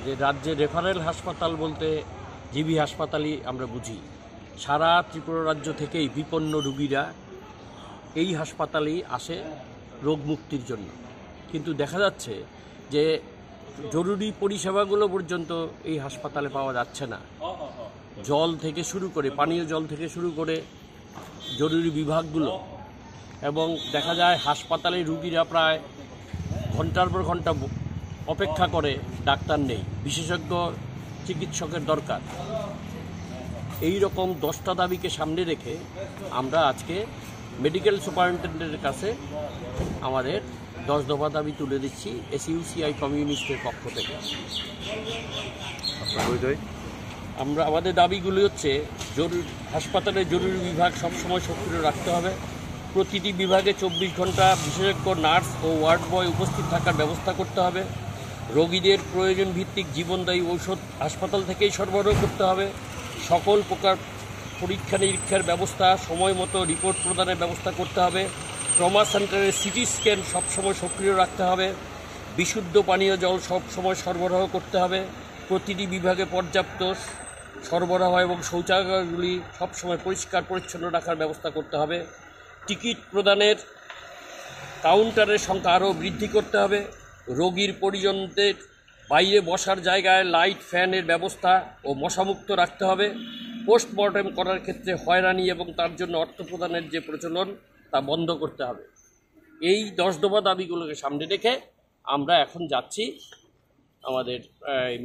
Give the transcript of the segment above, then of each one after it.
যে রাজ্যের রেফারেল হাসপাতাল বলতে জিবি হাসপাতালই আমরা বুঝি। সারা ত্রিপুরা রাজ্য থেকেই বিপন্ন রোগীরা এই হাসপাতালেই আসে রোগ মুক্তির জন্য, কিন্তু দেখা যাচ্ছে যে জরুরি পরিষেবাগুলো পর্যন্ত এই হাসপাতালে পাওয়া যাচ্ছে না। জল থেকে শুরু করে, পানীয় জল থেকে শুরু করে জরুরি বিভাগগুলো, এবং দেখা যায় হাসপাতালে রুগীরা প্রায় ঘন্টার পর ঘন্টা অপেক্ষা করে, ডাক্তার নেই, বিশেষজ্ঞ চিকিৎসকের দরকার। এই রকম 10টা দাবিকে সামনে রেখে আমরা আজকে মেডিকেল সুপারিনটেন্ডেন্টের কাছে আমাদের 10 দফা দাবি তুলে দিচ্ছি এসইউসিআই কমিউনিস্টের পক্ষ থেকে। আমাদের দাবিগুলি হচ্ছে, হাসপাতালের জরুরি বিভাগ সবসময় সক্রিয় রাখতে হবে। প্রতিটি বিভাগে 24 ঘন্টা বিশেষজ্ঞ নার্স ও ওয়ার্ড বয় উপস্থিত থাকার ব্যবস্থা করতে হবে। রোগীদের প্রয়োজন ভিত্তিক জীবনদায়ী ঔষধ হাসপাতাল থেকেই সরবরাহ করতে হবে। সকল প্রকার পরীক্ষা নিরীক্ষার ব্যবস্থা, সময় মতো রিপোর্ট প্রদানের ব্যবস্থা করতে হবে। ট্রমা সেন্টারের সিটি স্ক্যান সবসময় সক্রিয় রাখতে হবে। বিশুদ্ধ পানীয় জল সবসময় সরবরাহ করতে হবে। প্রতিটি বিভাগে পর্যাপ্ত সরবরাহ এবং শৌচাগারগুলি সবসময় পরিষ্কার পরিচ্ছন্ন রাখার ব্যবস্থা করতে হবে। টিকিট প্রদানের কাউন্টারের সংখ্যা আরও বৃদ্ধি করতে হবে। রোগীর পরিজনদের বাইরে বসার জায়গায় লাইট, ফ্যানের ব্যবস্থা ও মশামুক্ত রাখতে হবে। পোস্টমর্টেম করার ক্ষেত্রে হয়রানি এবং তার জন্য অর্থ প্রদানের যে প্রচলন, তা বন্ধ করতে হবে। এই 10 দফা দাবিগুলোকে সামনে রেখে আমরা এখন যাচ্ছি আমাদের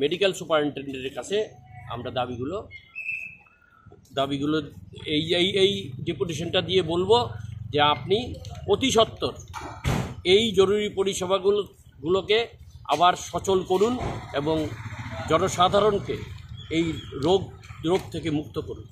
মেডিকেল সুপারিনটেন্ডেন্টের কাছে। আমরা দাবিগুলো এই ডেপুটেশনটা দিয়ে বলবো যে আপনি অতি সত্বর এই জরুরি পরিষেবাগুলোকে আবার সচল করুন এবং জনসাধারণকে এই রোগ থেকে মুক্ত করুন।